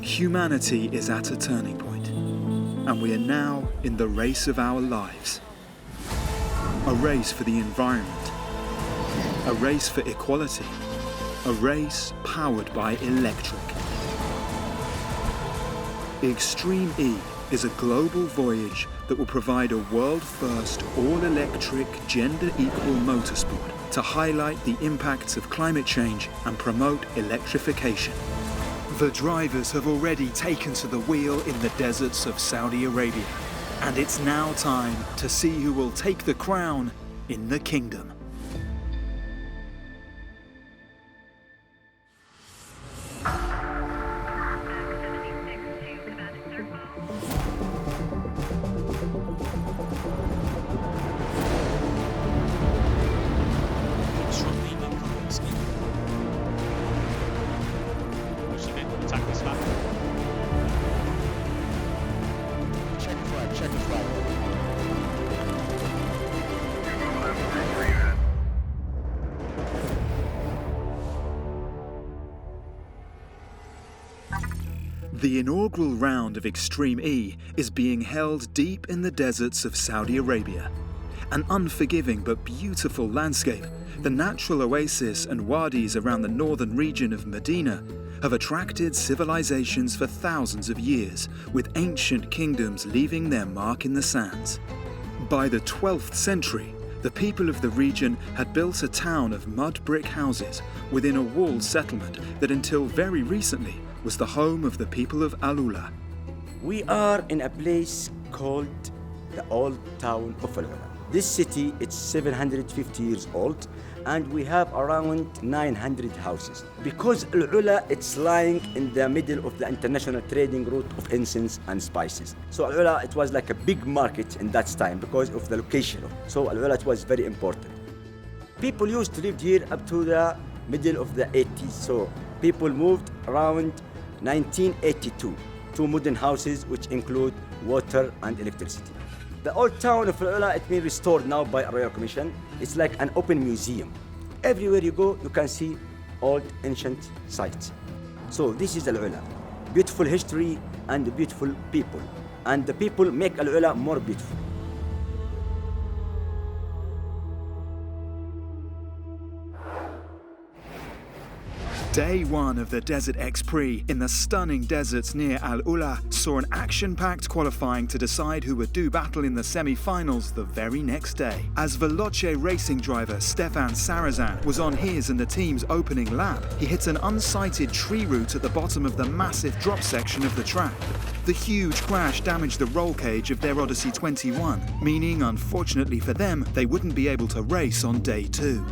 Humanity is at a turning point, and we are now in the race of our lives. A race for the environment, a race for equality, a race powered by electric. Extreme E is a global voyage that will provide a world-first all-electric gender-equal motorsport to highlight the impacts of climate change and promote electrification. The drivers have already taken to the wheel in the deserts of Saudi Arabia, and it's now time to see who will take the crown in the kingdom. The inaugural round of Extreme E is being held deep in the deserts of Saudi Arabia. An unforgiving but beautiful landscape, the natural oasis and wadis around the northern region of Medina have attracted civilizations for thousands of years, with ancient kingdoms leaving their mark in the sands. By the 12th century, the people of the region had built a town of mud brick houses within a walled settlement that until very recently was the home of the people of Al-Ula. We are in a place called the Old Town of Al-Ula. This city is 750 years old, and we have around 900 houses. Because Al-Ula, it's lying in the middle of the international trading route of incense and spices. So Al-Ula, it was like a big market in that time because of the location. So Al-Ula, it was very important. People used to live here up to the middle of the 80s. So people moved around 1982 to modern houses which include water and electricity. The old town of Al-Ula, it's been restored now by a royal commission. It's like an open museum. Everywhere you go, you can see old ancient sites. So this is Al-Ula. Beautiful history and beautiful people. And the people make Al-Ula more beautiful. Day one of the Desert X Prix in the stunning deserts near Al-Ula saw an action-packed qualifying to decide who would do battle in the semi-finals the very next day. As Veloce racing driver Stefan Sarazan was on his and the team's opening lap, he hit an unsighted tree root at the bottom of the massive drop section of the track. The huge crash damaged the roll cage of their Odyssey 21, meaning, unfortunately for them, they wouldn't be able to race on day two.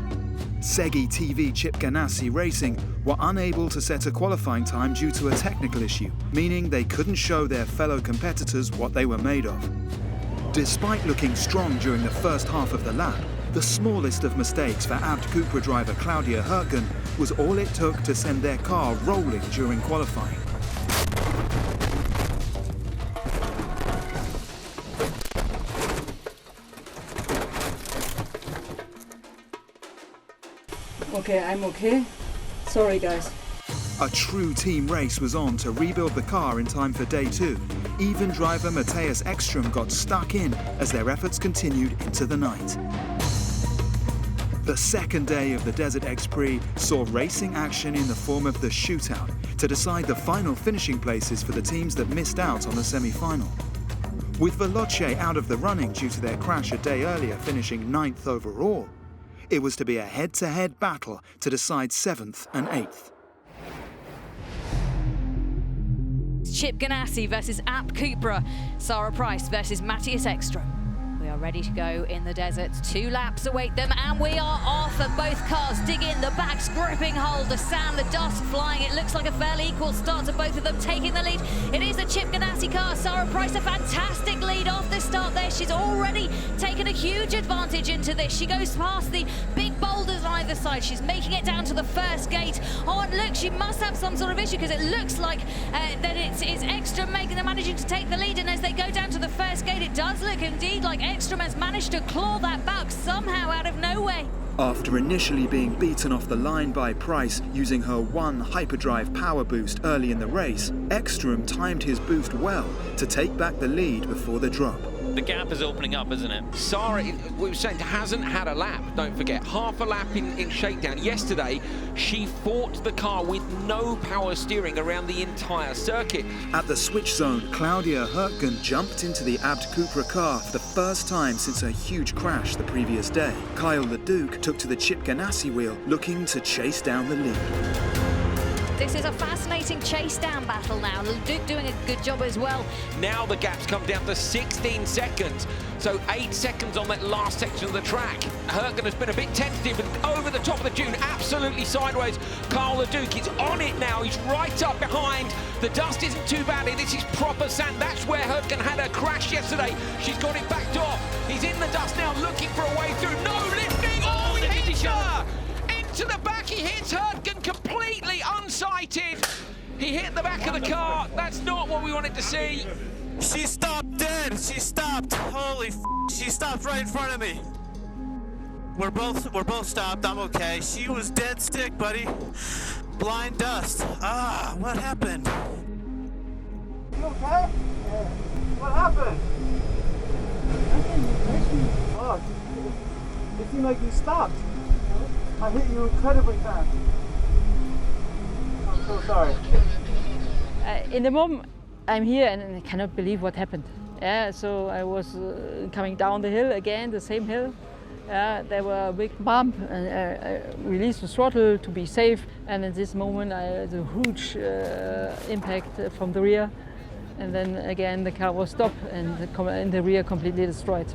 Segi TV Chip Ganassi Racing were unable to set a qualifying time due to a technical issue, meaning they couldn't show their fellow competitors what they were made of. Despite looking strong during the first half of the lap, the smallest of mistakes for Abt Cupra driver Claudia Hergen was all it took to send their car rolling during qualifying. Okay, I'm okay. Sorry, guys. A true team race was on to rebuild the car in time for day two. Even driver Matthias Ekstrom got stuck in as their efforts continued into the night. The second day of the Desert X Prix saw racing action in the form of the shootout to decide the final finishing places for the teams that missed out on the semi-final. With Veloce out of the running due to their crash a day earlier, finishing 9th overall, it was to be a head-to-head battle to decide 7th and 8th. Chip Ganassi versus Abt Cupra, Sarah Price versus Matthias Ekstrom. We are ready to go in the desert. 2 laps await them, and we are off. And both cars dig in, the backs gripping hold, the sand, the dust flying. It looks like a fairly equal start to both of them taking the lead. It is the Chip Ganassi car. Sarah Price, a fantastic lead off the start there. She's already taken a huge advantage into this. She goes past the big boulders on either side. She's making it down to the first gate. Oh, and look, she must have some sort of issue because it looks like that it's Ekstrom managing to take the lead. And as they go down to the first gate, it does look indeed like Ekstrom has managed to claw that back somehow out of nowhere. After initially being beaten off the line by Price using her one hyperdrive power boost early in the race, Ekstrom timed his boost well to take back the lead before the drop. The gap is opening up, isn't it? Sarah, we were saying, hasn't had a lap, don't forget. Half a lap in shakedown. Yesterday, she fought the car with no power steering around the entire circuit. At the switch zone, Claudia Hertgen jumped into the Abt Cupra car for the first time since her huge crash the previous day. Kyle Leduc took to the Chip Ganassi wheel, looking to chase down the lead. This is a fascinating chase-down battle now. Leduc doing a good job as well. Now the gap's come down to 16 seconds. So 8 seconds on that last section of the track. Hertgen has been a bit tentative and over the top of the dune, absolutely sideways. Carl Leduc is on it now. He's right up behind. The dust isn't too bad. This is proper sand. That's where Hertgen had her crash yesterday. She's got it backed off. He's in the dust now looking for a way through. No lifting. Oh, he hits her! To the back, he hits Hertgen completely unsighted. He hit the back of the car. That's not what we wanted to see. She stopped dead. She stopped. Holy f***. She stopped right in front of me. We're both stopped. I'm okay. She was dead stick, buddy. Blind dust. Ah, what happened? You okay? What happened? Oh, it seemed like you stopped. I hit you incredibly fast. I'm so sorry. In the moment, I'm here and I cannot believe what happened. Yeah, so I was coming down the hill again, the same hill. There were a big bump and I released the throttle to be safe. And at this moment, I had a huge impact from the rear. And then again, the car was stopped and the rear completely destroyed.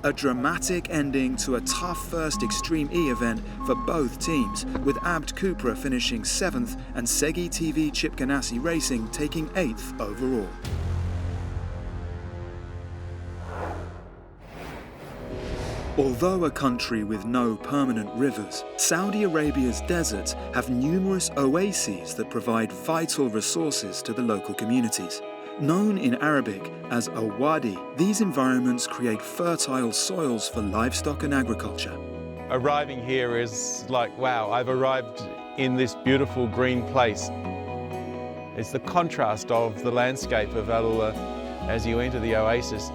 A dramatic ending to a tough first Extreme E event for both teams, with Abt Cupra finishing 7th and Segi TV Chip Ganassi Racing taking 8th overall. Although a country with no permanent rivers, Saudi Arabia's deserts have numerous oases that provide vital resources to the local communities. Known in Arabic as a wadi, these environments create fertile soils for livestock and agriculture. Arriving here is like, wow, I've arrived in this beautiful green place. It's the contrast of the landscape of Al Ula as you enter the oasis.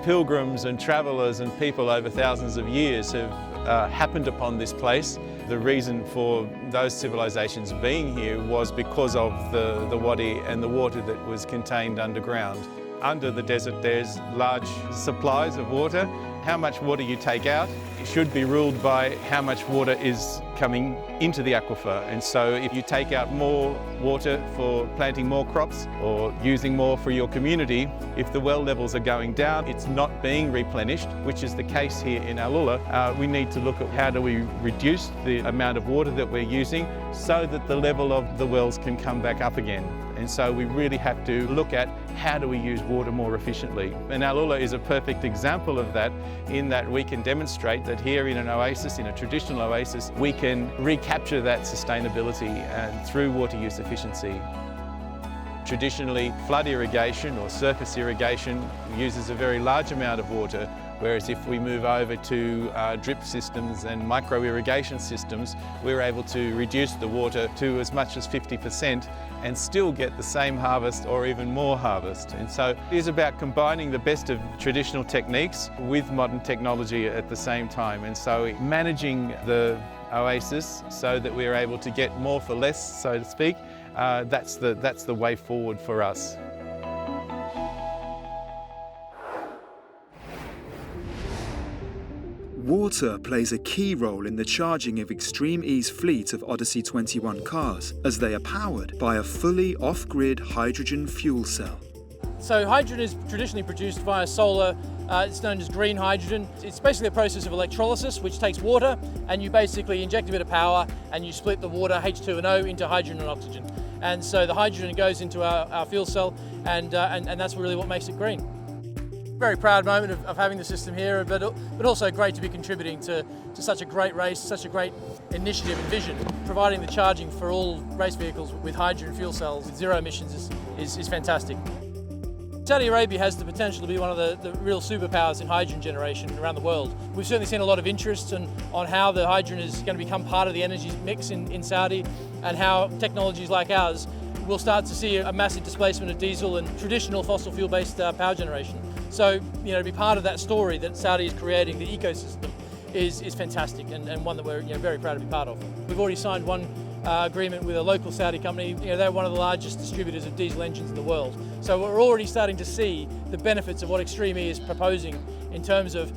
Pilgrims and travellers and people over thousands of years have happened upon this place. The reason for those civilizations being here was because of the wadi and the water that was contained underground. Under the desert there's large supplies of water. How much water you take out should be ruled by how much water is coming into the aquifer. And so if you take out more water for planting more crops or using more for your community, if the well levels are going down, it's not being replenished, which is the case here in Al Ula. We need to look at how do we reduce the amount of water that we're using so that the level of the wells can come back up again. And so we really have to look at how do we use water more efficiently. And Al Ula is a perfect example of that, in that we can demonstrate that here in an oasis, in a traditional oasis, we can recapture that sustainability through water use efficiency. Traditionally, flood irrigation or surface irrigation uses a very large amount of water, whereas if we move over to drip systems and micro-irrigation systems, we're able to reduce the water to as much as 50% and still get the same harvest or even more harvest. And so it is about combining the best of traditional techniques with modern technology at the same time. And so managing the oasis so that we're able to get more for less, so to speak, that's the way forward for us. Water plays a key role in the charging of Extreme E's fleet of Odyssey 21 cars, as they are powered by a fully off-grid hydrogen fuel cell. So hydrogen is traditionally produced via solar. It's known as green hydrogen. It's basically a process of electrolysis, which takes water and you basically inject a bit of power and you split the water, H2O, into hydrogen and oxygen. And so the hydrogen goes into our fuel cell and that's really what makes it green. Very proud moment of having the system here, but also great to be contributing to such a great race, such a great initiative and vision. Providing the charging for all race vehicles with hydrogen fuel cells with zero emissions is fantastic. Saudi Arabia has the potential to be one of the real superpowers in hydrogen generation around the world. We've certainly seen a lot of interest on how the hydrogen is going to become part of the energy mix in Saudi, and how technologies like ours will start to see a massive displacement of diesel and traditional fossil fuel-based power generation. So, to be part of that story that Saudi is creating, the ecosystem, is fantastic, and one that we're very proud to be part of. We've already signed one agreement with a local Saudi company. They're one of the largest distributors of diesel engines in the world. So we're already starting to see the benefits of what Extreme E is proposing in terms of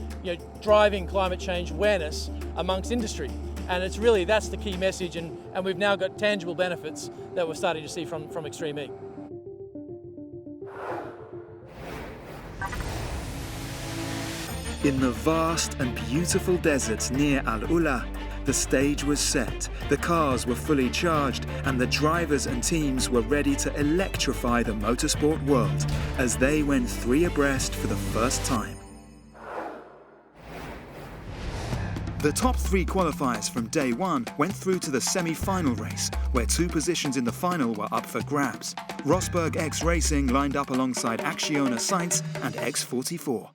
driving climate change awareness amongst industry. And that's the key message, and we've now got tangible benefits that we're starting to see from Extreme E. In the vast and beautiful deserts near Al Ula, the stage was set, the cars were fully charged, and the drivers and teams were ready to electrify the motorsport world as they went 3 abreast for the first time. The top 3 qualifiers from day 1 went through to the semi-final race, where 2 positions in the final were up for grabs. Rosberg X Racing lined up alongside Acciona Sainz and X44.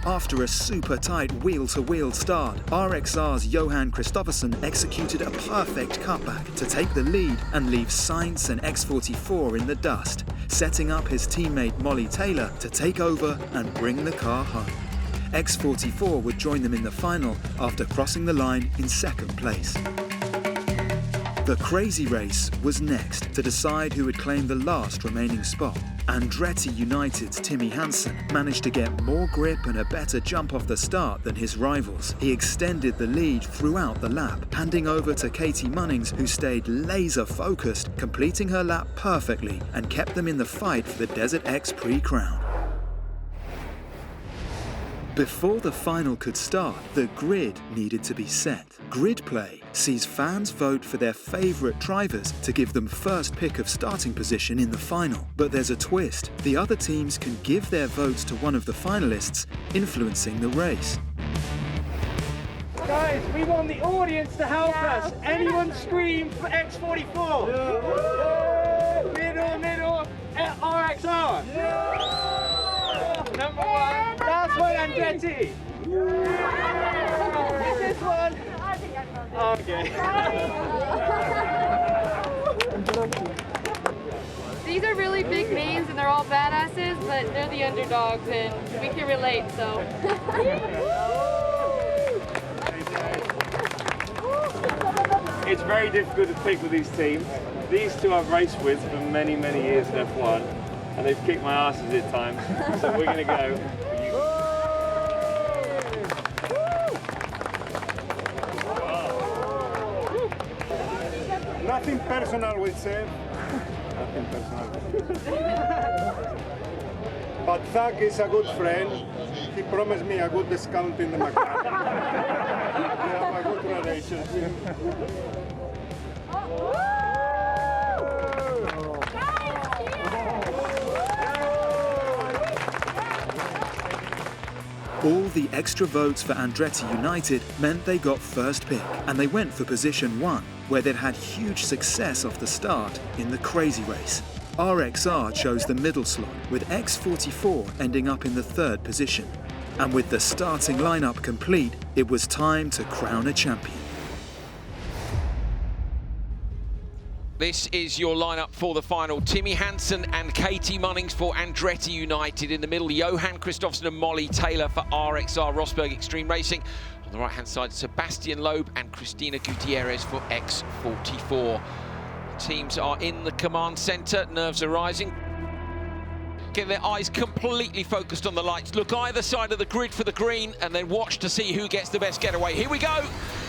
After a super tight wheel-to-wheel start, RXR's Johan Kristoffersen executed a perfect cutback to take the lead and leave Sainz and X44 in the dust, setting up his teammate Molly Taylor to take over and bring the car home. X44 would join them in the final after crossing the line in 2nd place. The crazy race was next to decide who would claim the last remaining spot. Andretti United's Timmy Hansen managed to get more grip and a better jump off the start than his rivals. He extended the lead throughout the lap, handing over to Katie Munnings, who stayed laser focused, completing her lap perfectly and kept them in the fight for the Desert X Prix crown. Before the final could start, the grid needed to be set. Grid play sees fans vote for their favourite drivers to give them first pick of starting position in the final. But there's a twist. The other teams can give their votes to one of the finalists, influencing the race. Guys, we want the audience to help us. Anyone scream for X44? Yeah. Middle, RXR. Yeah. Number 1. Last one, Andretti. This one. Okay. These are really big names and they're all badasses, but they're the underdogs and we can relate, so. It's very difficult to pick with these teams. These 2 I've raced with for many, many years in F1, and they've kicked my asses at times, so we're going to go. Nothing personal with Seb. Nothing personal. But Zach is a good friend. He promised me a good discount in the McLaren. We have a good relationship. All the extra votes for Andretti United meant they got first pick, and they went for position 1, where they'd had huge success off the start in the crazy race. RXR chose the middle slot, with X44 ending up in the 3rd position. And with the starting lineup complete, it was time to crown a champion. This is your lineup for the final. Timmy Hansen and Katie Munnings for Andretti United. In the middle, Johan Kristoffersen and Molly Taylor for RXR Rosberg Extreme Racing. On the right-hand side, Sebastian Loeb and Cristina Gutierrez for X44. The teams are in the command centre. Nerves are rising. Get their eyes completely focused on the lights. Look either side of the grid for the green and then watch to see who gets the best getaway. Here we go.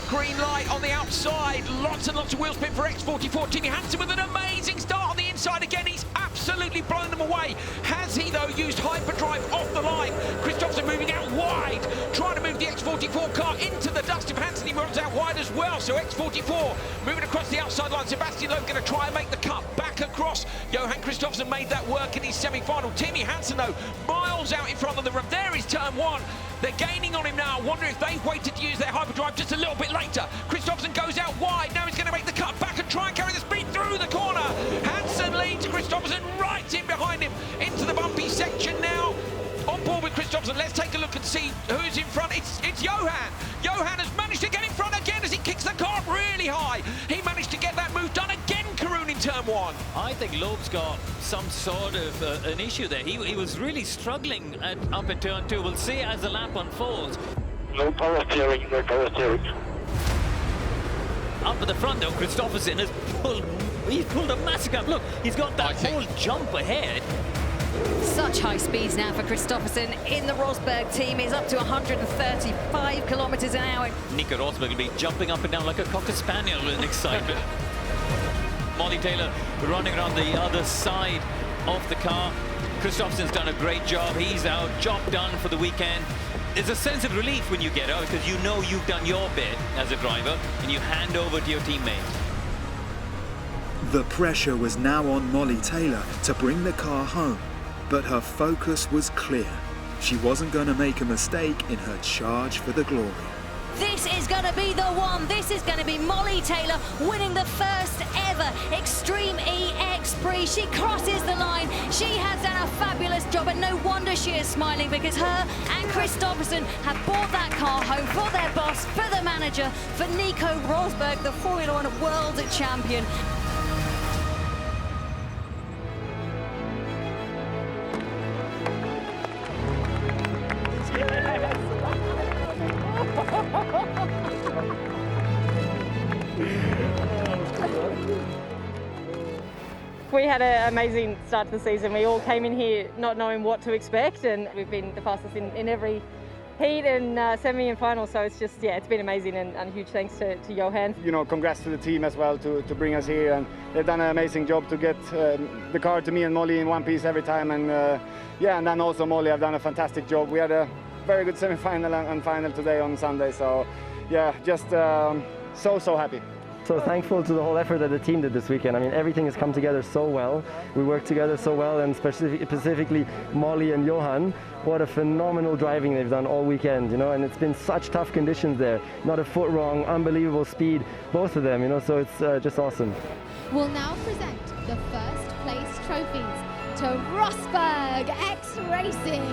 Green light on the outside. Lots and lots of wheel spin for X44. Timmy Hansen with an amazing start on the inside again. He's absolutely blown them away. Has he, though, used hyperdrive off the line? Kristoffersen moving out wide, trying to move the X44 car into the dust of Hansen. He runs out wide as well, so X44 moving across the outside line. Sebastian Loeb going to try and make the cut back across. Johan Kristoffersen made that work in his semi-final. Timmy Hansen, though, miles out in front of them. There is turn 1. They're gaining on him now. I wonder if they've waited to use their hyperdrive just a little bit later. Kristoffersen goes out wide. Now he's going to make the cut back and try and carry the speed through the corner. Hansen leads Kristoffersen right in behind him into the bumpy second. in front. It's Johan. Johan has managed to get in front again as he kicks the car really high. He managed to get that move done again, Karun, in turn one. I think Loeb's got some sort of an issue there. He was really struggling up in turn two. We'll see as the lap unfolds. No power steering, no power steering. Up at the front though, Kristoffersen has pulled a massive gap. Look, he's got that whole jump ahead. Such high speeds now for Kristoffersen in the Rosberg team. He's up to 135 kilometers an hour. Nico Rosberg will be jumping up and down like a cocker spaniel in excitement. Molly Taylor running around the other side of the car. Kristoffersen's done a great job. He's out, job done for the weekend. There's a sense of relief when you get out because you know you've done your bit as a driver and you hand over to your teammate. The pressure was now on Molly Taylor to bring the car home, but her focus was clear. She wasn't going to make a mistake in her charge for the glory. This is going to be the one. This is going to be Molly Taylor winning the first ever Extreme EX Prix. She crosses the line. She has done a fabulous job, and no wonder she is smiling because her and Kristoffersen have brought that car home for their boss, for the manager, for Nico Rosberg, the Formula One world champion. We had an amazing start to the season. We all came in here not knowing what to expect, and we've been the fastest in every heat and semi and final. So it's just, yeah, it's been amazing, and huge thanks to Johan. You know, congrats to the team as well to bring us here, and they've done an amazing job to get the car to me and Molly in one piece every time. And yeah, and then also Molly have done a fantastic job. We had a very good semi-final and final today on Sunday. So yeah, just so happy. So thankful to the whole effort that the team did this weekend. I mean, everything has come together so well. We worked together so well, and specifically Molly and Johan. What a phenomenal driving they've done all weekend, you know, and it's been such tough conditions there. Not a foot wrong, unbelievable speed, both of them, you know, so it's just awesome. We'll now present the first place trophies to Rosberg X Racing.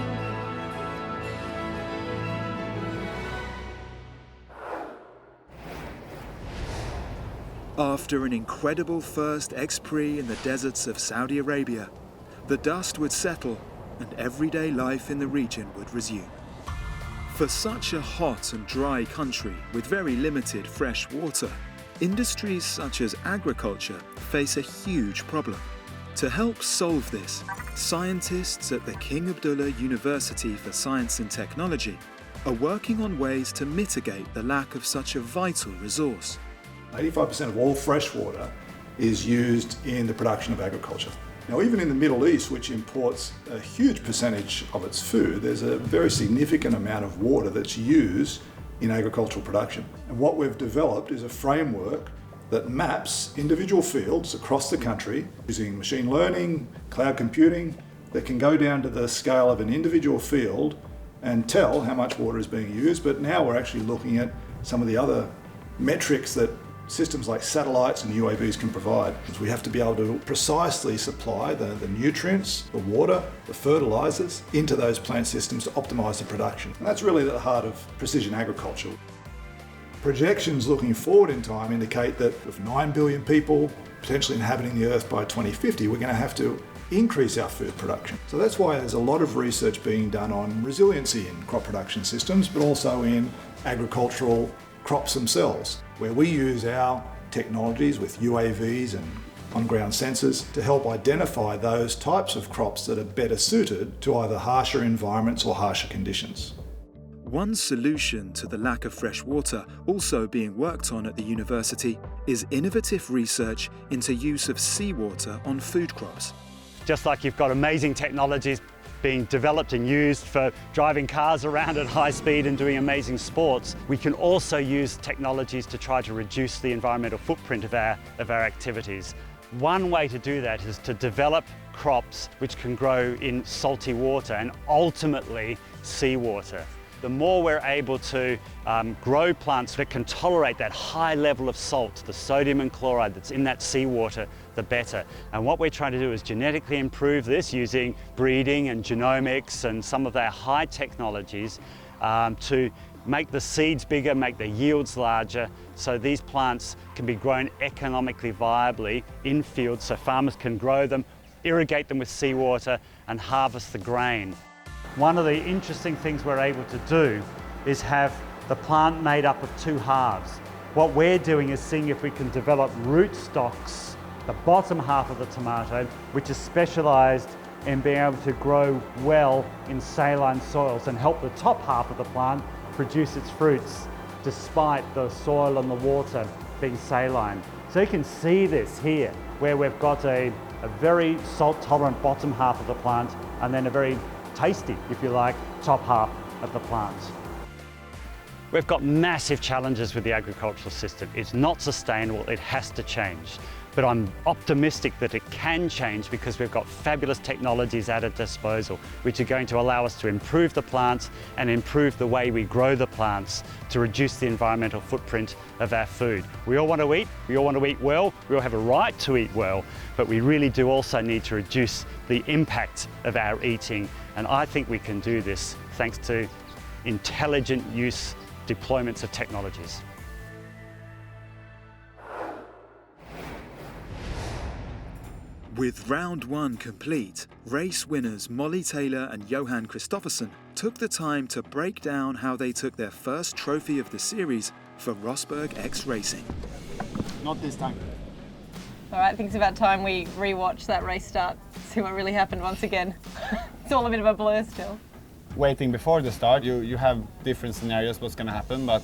After an incredible first X Prix in the deserts of Saudi Arabia, the dust would settle and everyday life in the region would resume. For such a hot and dry country with very limited fresh water, industries such as agriculture face a huge problem. To help solve this, scientists at the King Abdullah University for Science and Technology are working on ways to mitigate the lack of such a vital resource. 85% of all fresh water is used in the production of agriculture. Now, even in the Middle East, which imports a huge percentage of its food, there's a very significant amount of water that's used in agricultural production. And what we've developed is a framework that maps individual fields across the country using machine learning, cloud computing, that can go down to the scale of an individual field and tell how much water is being used. But now we're actually looking at some of the other metrics that systems like satellites and UAVs can provide. We have to be able to precisely supply the nutrients, the water, the fertilizers into those plant systems to optimize the production. And that's really at the heart of precision agriculture. Projections looking forward in time indicate that with 9 billion people potentially inhabiting the Earth by 2050, we're going to have to increase our food production. So that's why there's a lot of research being done on resiliency in crop production systems, but also in agricultural crops themselves, where we use our technologies with UAVs and on-ground sensors to help identify those types of crops that are better suited to either harsher environments or harsher conditions. One solution to the lack of fresh water also being worked on at the university is innovative research into use of seawater on food crops. Just like you've got amazing technologies being developed and used for driving cars around at high speed and doing amazing sports, we can also use technologies to try to reduce the environmental footprint of our activities. One way to do that is to develop crops which can grow in salty water and ultimately seawater. The more we're able to grow plants that can tolerate that high level of salt, the sodium and chloride that's in that seawater, the better. And what we're trying to do is genetically improve this using breeding and genomics and some of our high technologies, to make the seeds bigger, make the yields larger, so these plants can be grown economically viably in fields so farmers can grow them, irrigate them with seawater and harvest the grain. One of the interesting things we're able to do is have the plant made up of two halves. What we're doing is seeing if we can develop rootstocks, the bottom half of the tomato, which is specialised in being able to grow well in saline soils and help the top half of the plant produce its fruits despite the soil and the water being saline. So you can see this here, where we've got a very salt-tolerant bottom half of the plant and then a very tasty, if you like, top half of the plant. We've got massive challenges with the agricultural system. It's not sustainable, it has to change. But I'm optimistic that it can change because we've got fabulous technologies at our disposal, which are going to allow us to improve the plants and improve the way we grow the plants to reduce the environmental footprint of our food. We all want to eat well, we all have a right to eat well, but we really do also need to reduce the impact of our eating. And I think we can do this thanks to intelligent use, deployments of technologies. With round one complete, race winners Molly Taylor and Johan Kristoffersen took the time to break down how they took their first trophy of the series for Rosberg X Racing. Not this time. All right, I think it's about time we rewatch that race start, see what really happened once again. It's all a bit of a blur still. Waiting before the start, you have different scenarios what's going to happen, but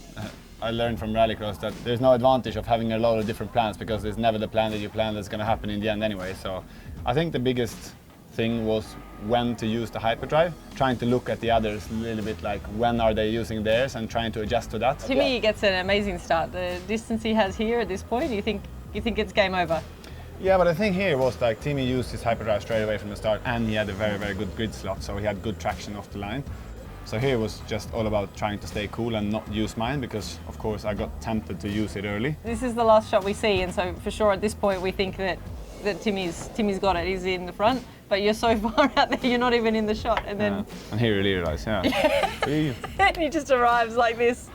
I learned from rallycross that there's no advantage of having a lot of different plans because there's never the plan that you plan that's going to happen in the end anyway. So I think the biggest thing was when to use the hyperdrive, trying to look at the others a little bit like when are they using theirs and trying to adjust to that. Timmy gets an amazing start. The distance he has here at this point, you think it's game over? Yeah, but the thing here was like Timmy used his hyperdrive straight away from the start and he had a very, very good grid slot, so he had good traction off the line. So here was just all about trying to stay cool and not use mine because, of course, I got tempted to use it early. This is the last shot we see, and so for sure at this point we think that Timmy's got it. He's in the front, but you're so far out there, you're not even in the shot. And then and here you realise, and he just arrives like this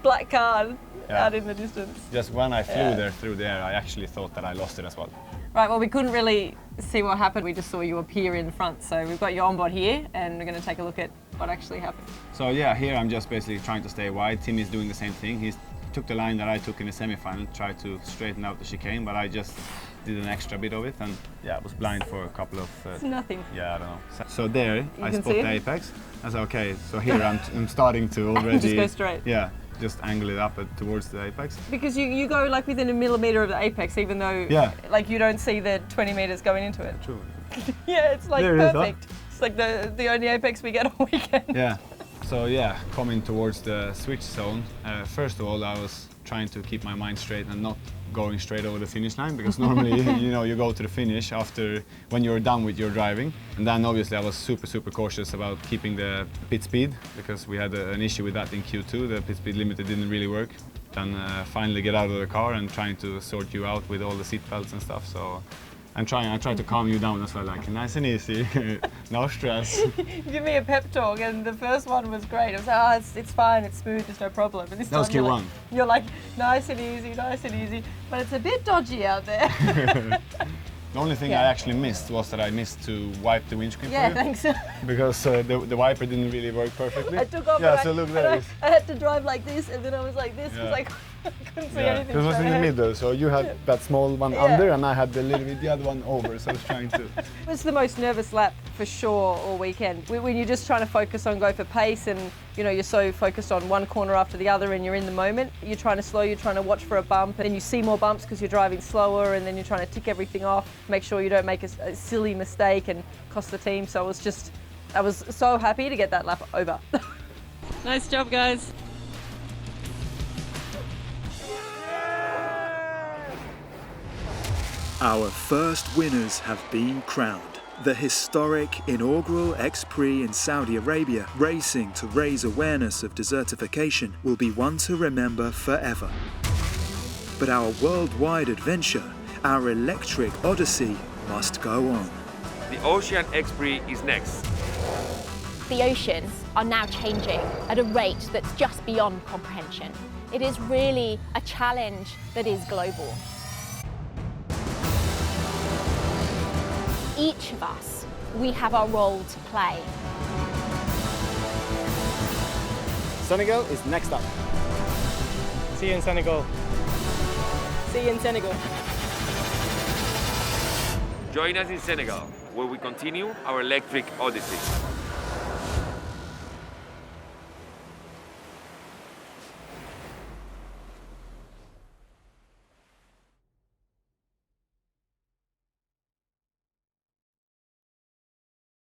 black car out in the distance. Just when I flew there through the air, I actually thought that I lost it as well. Right, well, we couldn't really see what happened. We just saw you appear in front. So we've got you on board here, and we're going to take a look at what actually happened. So yeah, here I'm just basically trying to stay wide. Timmy's doing the same thing. He took the line that I took in the semi-final, tried to straighten out the chicane, but I just did an extra bit of it, and yeah, I was blind for a couple of... it's nothing. Yeah, I don't know. So there, I spot the apex. I said, okay, so here I'm starting to already... Just go straight. Yeah. Just angle it up towards the apex. Because you go like within a millimetre of the apex, even though like you don't see the 20 metres going into it. True. Yeah, it's like perfect. It's like the only apex we get all weekend. Yeah. So yeah, coming towards the switch zone, first of all I was trying to keep my mind straight and not going straight over the finish line because normally you go to the finish after when you're done with your driving. And then obviously I was super cautious about keeping the pit speed because we had an issue with that in Q2. The pit speed limiter didn't really work. Then finally get out of the car and trying to sort you out with all the seat belts and stuff. So I tried to calm you down as well, like nice and easy, no stress. Give me a pep talk, and the first one was great. I was like, it's fine, it's smooth, there's no problem. And this that was Q1. You're like, nice and easy, but it's a bit dodgy out there. The only thing I actually missed was that I missed to wipe the windscreen for you. Thanks. Because the wiper didn't really work perfectly. I took off so look there. I had to drive like this, and then I was like this, because I couldn't see anything. It was in the middle, so you had that small one under, and I had the other one over, so I was trying to... It was the most nervous lap, for sure, all weekend. When you're just trying to focus on go for pace, and you're so focused on one corner after the other, and you're in the moment, you're trying to slow, you're trying to watch for a bump, and you see more bumps because you're driving slower, and then you're trying to tick everything off, make sure you don't make a silly mistake and cost the team. So I was so happy to get that lap over. Nice job, guys. Our first winners have been crowned. The historic inaugural X-Prix in Saudi Arabia, racing to raise awareness of desertification, will be one to remember forever. But our worldwide adventure, our electric Odyssey, must go on. The Ocean X-Prix is next. the oceans are now changing at a rate that's just beyond comprehension. It is really a challenge that is global. Each of us, we have our role to play. Senegal is next up. See you in Senegal. See you in Senegal. Join us in Senegal, where we continue our electric Odyssey.